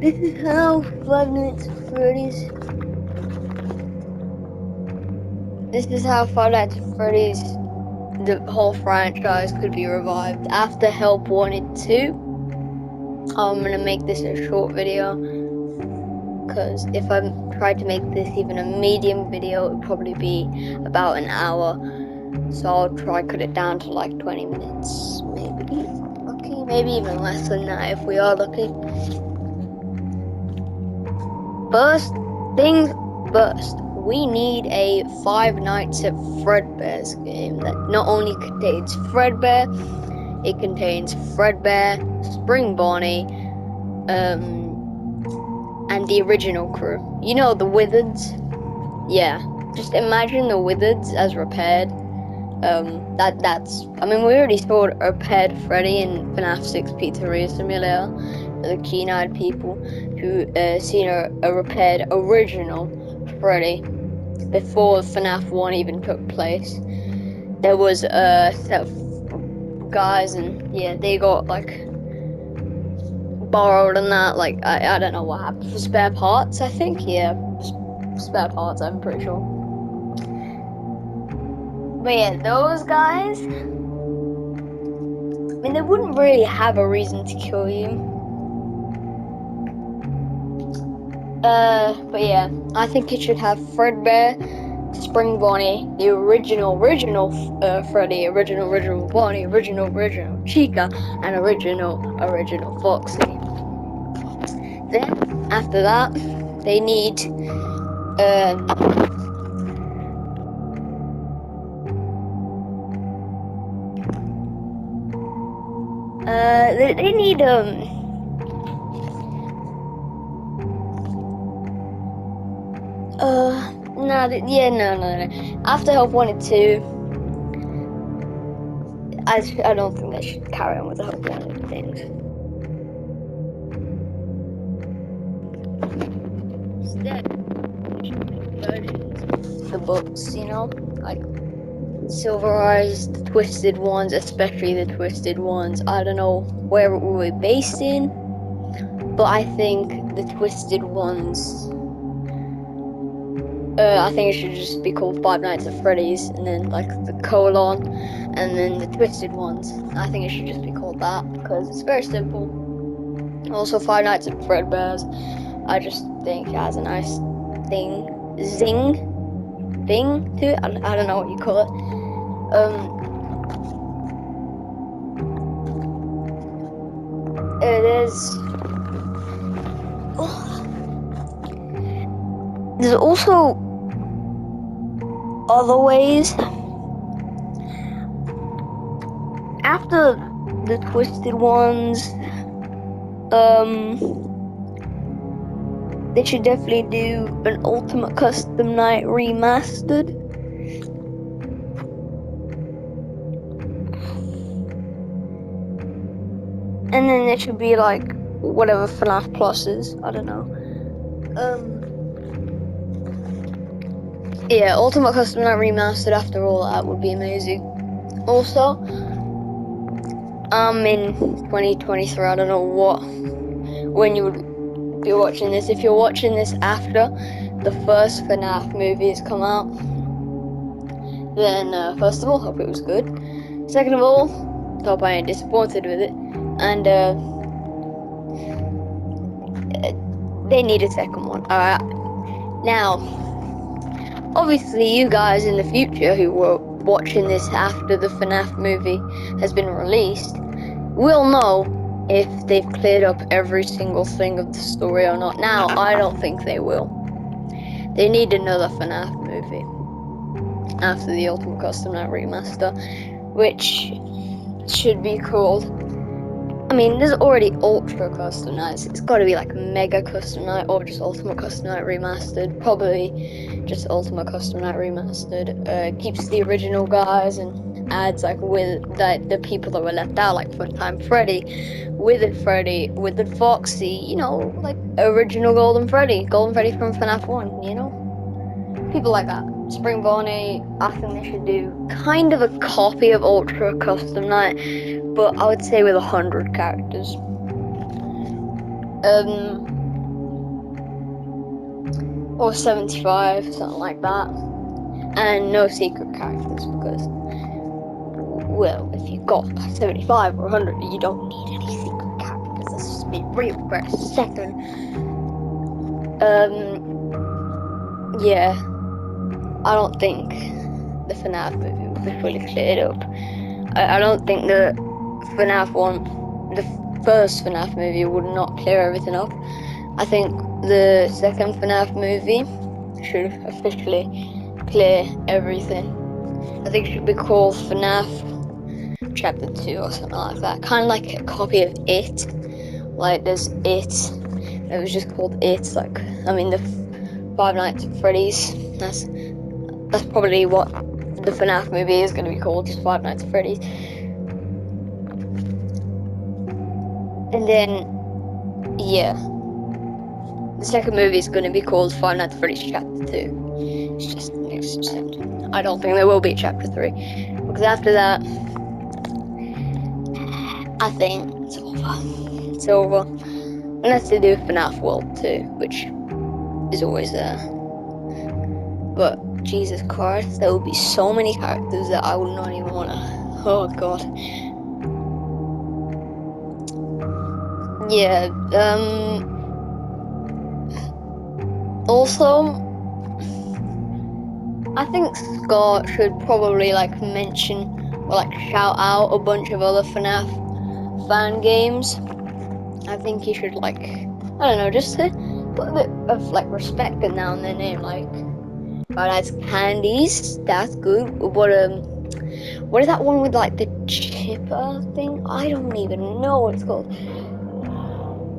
This is how 5 Nights at Freddy's. This is how 5 Nights at Freddy's, the whole franchise, could be revived. After Help Wanted 2, I'm gonna make this a short video, because if I tried to make this even a medium video, it would probably be about an hour. So I'll try cut it down to like 20 minutes, maybe. Okay, maybe even less than that if we are lucky. First things first, we need a 5 Nights at Fredbear's game that not only contains Fredbear, it contains Fredbear, Spring Bonnie, and the original crew. You know, the Wizards? Yeah, just imagine the Wizards as repaired. I mean, we already saw a repaired Freddy in FNAF 6 Pizzeria Simulator for the keen-eyed people who seen a repaired original Freddy before FNAF 1 even took place. There was a set of guys, and yeah, they got like borrowed and that. Like I don't know what happened for spare parts. I think spare parts. I'm pretty sure. But yeah, those guys. I mean, they wouldn't really have a reason to kill you. But yeah, I think it should have Fredbear, Spring Bonnie, the original Freddy, original Bonnie, original Chica, and original Foxy. Then, after that, they need, they need, no. After Help Wanted 2, I don't think they should carry on with the Help Wanted things. Instead, they should make versions of the books, you know? Like, Silver Eyes, the Twisted Ones, especially the Twisted Ones. I don't know where it will be based in, but I think the Twisted Ones, I think it should just be called 5 Nights at Freddy's, and then like the colon, and then the Twisted Ones. I think it should just be called that, because it's very simple. Also, 5 Nights at Fredbear's, I just think it has a nice thing to it. I don't know what you call it. There's also other ways. After the Twisted Ones, they should definitely do an Ultimate Custom Night Remastered. And then there should be like whatever FNAF Plus is. I don't know. Yeah, Ultimate Custom Night Remastered after all that would be amazing. Also, in 2023, I don't know when you would be watching this. If you're watching this after the first FNAF movies come out, then first of all, hope it was good. Second of all, hope I ain't disappointed with it. And they need a second one. Alright. Now, obviously you guys in the future who were watching this after the FNAF movie has been released will know if they've cleared up every single thing of the story or not. Now, I don't think they will. They need another FNAF movie after the Ultimate Custom Night Remaster, which should be called, I mean, there's already Ultra Custom Nights. It's got to be like Mega Custom Night or just Ultimate Custom Night Remastered. Probably just Ultimate Custom Night Remastered. Keeps the original guys and adds like with the people that were left out, like Funtime Freddy, Withered Foxy, you know, like original Golden Freddy from FNAF 1, you know? People like that. Spring Bonnie, I think they should do kind of a copy of Ultra Custom Night, but I would say with 100 characters. or 75, something like that. And no secret characters because, well, if you've got 75 or 100, you don't need any secret characters. Let's just be real for a second. Yeah, I don't think the FNAF movie will be fully cleared up. I don't think the FNAF one, the first FNAF movie, would not clear everything up. I think the second FNAF movie should officially clear everything. I think it should be called FNAF Chapter 2 or something like that. Kind of like a copy of It. Like there's It. It was just called It. Like, I mean, the Five Nights at Freddy's. That's probably what the FNAF movie is going to be called, just Five Nights at Freddy's. And then, yeah, the second movie is going to be called Five Nights at Freddy's Chapter 2. It's just I don't think there will be Chapter 3. Because after that, I think it's over. It's over. Unless they do FNAF World 2, which is always there. But, Jesus Christ, there will be so many characters that I would not even want to... Oh, God. Yeah, also, I think Scott should probably, like, mention or, like, shout out a bunch of other FNAF fan games. I think he should, like, I don't know, just put a bit of, like, respect now in their name, like, Five Nights Candies, that's good. What is that one with, like, the chipper thing? I don't even know what it's called.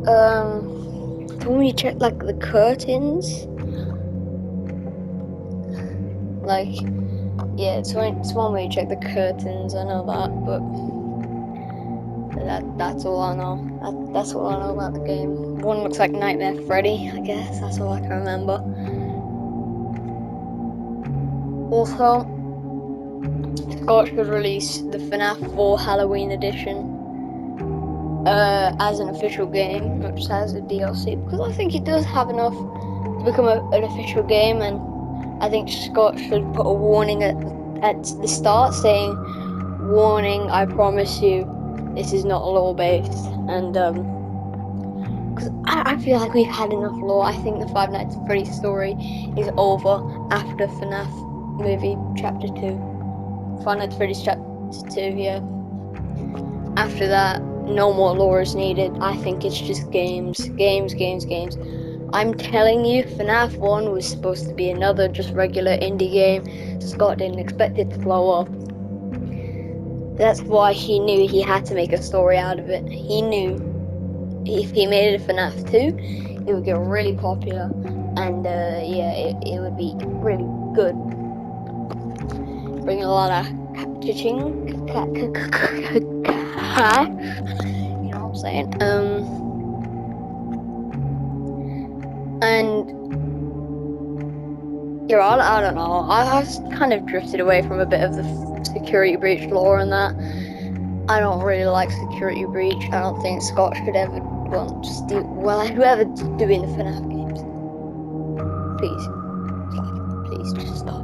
Can we check, like, the curtains? Like, yeah, it's one where you check the curtains, I know that, but that's all I know. That's all I know about the game. One looks like Nightmare Freddy, I guess, that's all I can remember. Also, Scott should release the FNAF 4 Halloween edition as an official game, not just as a DLC, because I think it does have enough to become an official game, and I think Scott should put a warning at the start saying, warning, I promise you, this is not lore-based, and because I feel like we've had enough lore. I think the Five Nights at Freddy's story is over after FNAF movie Chapter 2. Five Nights at Freddy's Chapter 2, yeah. After that, no more lore is needed. I think it's just games. I'm telling you, FNAF 1 was supposed to be another just regular indie game. Scott didn't expect it to blow up. That's why he knew he had to make a story out of it. He knew if he made it a FNAF 2, it would get really popular. And yeah, it would be really good. Bring a lot of cha-ching. You know what I'm saying? And yeah, I don't know. I've kind of drifted away from a bit of the security breach lore and that. I don't really like security breach. I don't think Scott should ever whoever's doing the FNAF games. Please, just stop.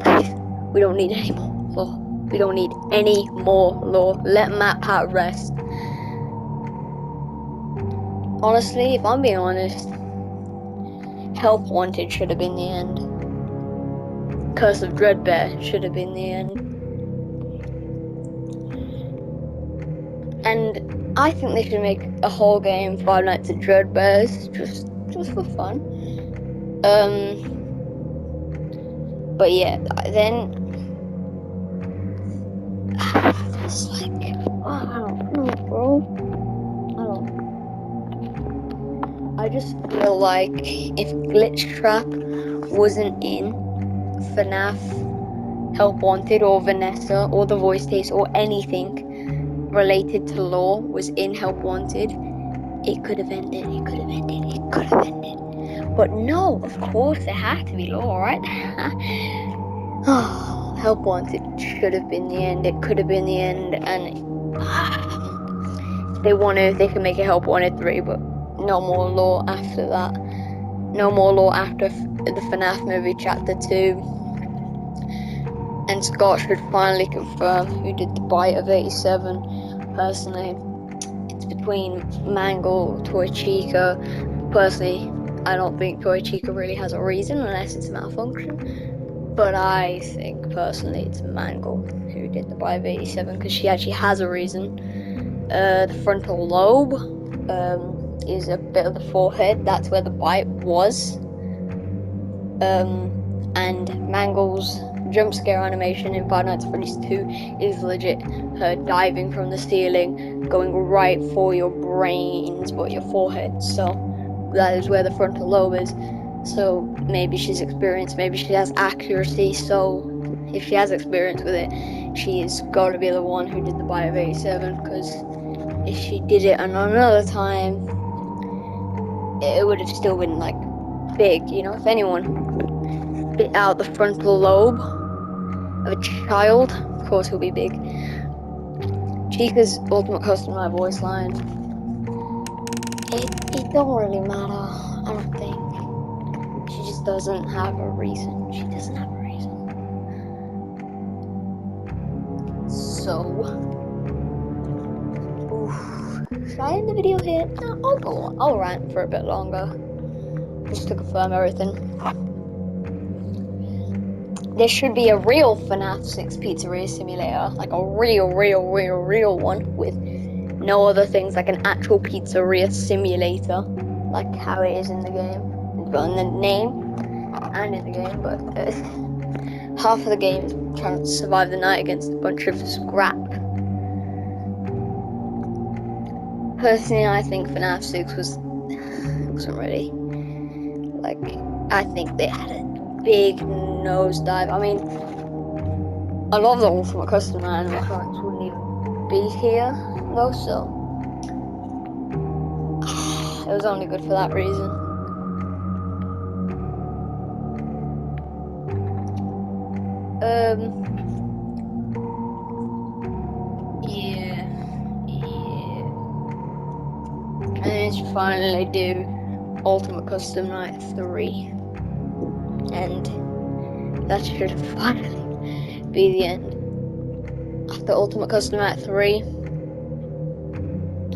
Please, we don't need any more lore. We don't need any more lore. Let MatPat rest. Honestly, if I'm being honest, Help Wanted should have been the end. Curse of Dreadbear should have been the end. And I think they should make a whole game, Five Nights at Dreadbears, just for fun. But yeah, then it's like, I don't know, bro. I just feel like if Glitch Trap wasn't in FNAF, Help Wanted, or Vanessa, or the voice taste, or anything related to lore was in Help Wanted, it could have ended. But no, of course, there had to be lore, right? Help Wanted should have been the end. It could have been the end, and if they want to, they can make a Help Wanted 3, but no more lore after that. No more lore after the FNAF movie Chapter 2. And Scott should finally confirm who did the bite of 87. Personally, it's between Mangle, Toy Chica. Personally, I don't think Toy Chica really has a reason unless it's a malfunction. But I think personally it's Mangle who did the bite of 87 because she actually has a reason. The frontal lobe is a bit of the forehead. That's where the bite was. And Mangle's jump scare animation in Five Nights at Freddy's 2 is legit her diving from the ceiling, going right for your brains, but your forehead. So that is where the frontal lobe is. So maybe she's experienced, maybe she has accuracy. So if she has experience with it, she's got to be the one who did the bite of 87. Because if she did it another time, it would have still been like big. You know, if anyone bit out the frontal lobe of a child, of course he'll be big. Chica's ultimate customer voice line. It don't really matter, I don't think. She just doesn't have a reason. She doesn't have a reason. So, should I end the video here? No, I'll go on. I'll rant for a bit longer, just to confirm everything. There should be a real FNAF 6 Pizzeria Simulator, like a real one with no other things, like an actual pizzeria simulator, like how it is in the game, well, in the name and in the game. But half of the game is trying to survive the night against a bunch of scrap. Personally, I think FNAF 6 wasn't ready. Like, I think they had a big nosedive. I mean, a lot of the Ultimate Custom animatronics wouldn't even be here, though, so it was only good for that reason. Yeah. And then to finally do Ultimate Custom Night 3. And that should finally be the end. After Ultimate Custom Night 3,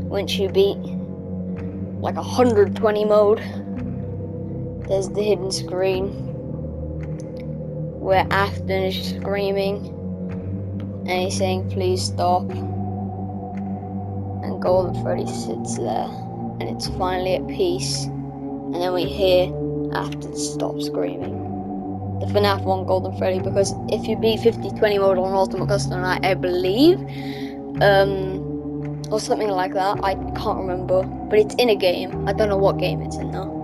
once you beat like 120 mode, there's the hidden screen where Afton is screaming and he's saying please stop, and Golden Freddy sits there and it's finally at peace, and then we hear Afton stop screaming. The FNAF 1 Golden Freddy, because if you beat 50-20 mode on Ultimate Custom Night, I believe, or something like that, I can't remember, but it's in a game. I don't know what game it's in though.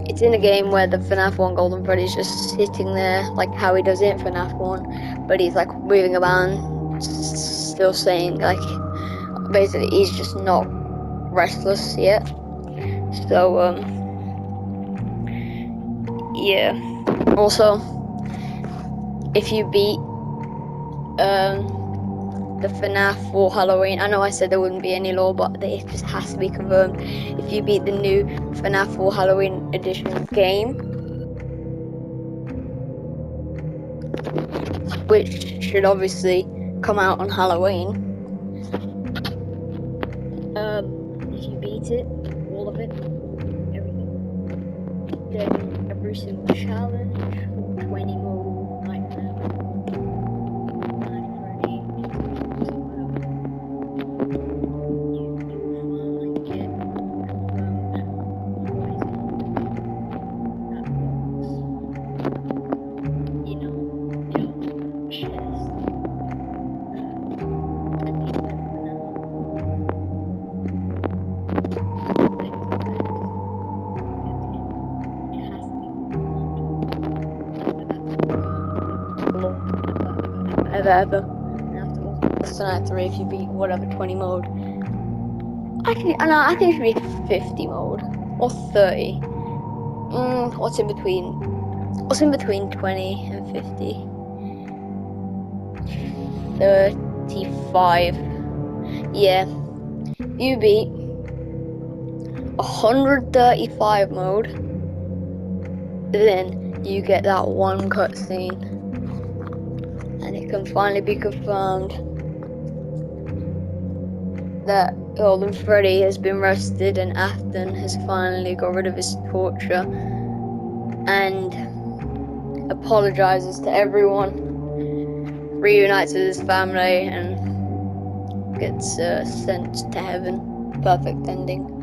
It's in a game where the FNAF 1 Golden Freddy's just sitting there, like how he does it in FNAF 1, but he's like moving about, still saying, like, basically he's just not restless yet. So, yeah. Also, if you beat, the FNAF for Halloween, I know I said there wouldn't be any lore, but it just has to be confirmed. If you beat the new FNAF 4 Halloween edition game, which should obviously come out on Halloween, if you beat it, all of it, everything, then every single challenge, 20 mode, Nightmare, Night Freddy, whatever, you will finally get confirmed what is in that box. You know, chest. I think that's for now. It has to be ever. And after Ultimate Night 3, if you beat whatever 20 mode, I think it should be 50 mode or 30. What's in between? What's in between 20 and 50? 35. Yeah, you beat 135 mode, then you get that one cutscene, and it can finally be confirmed that Golden Freddy has been arrested and Afton has finally got rid of his torture and apologizes to everyone, reunites with his family, and gets sent to heaven. Perfect ending.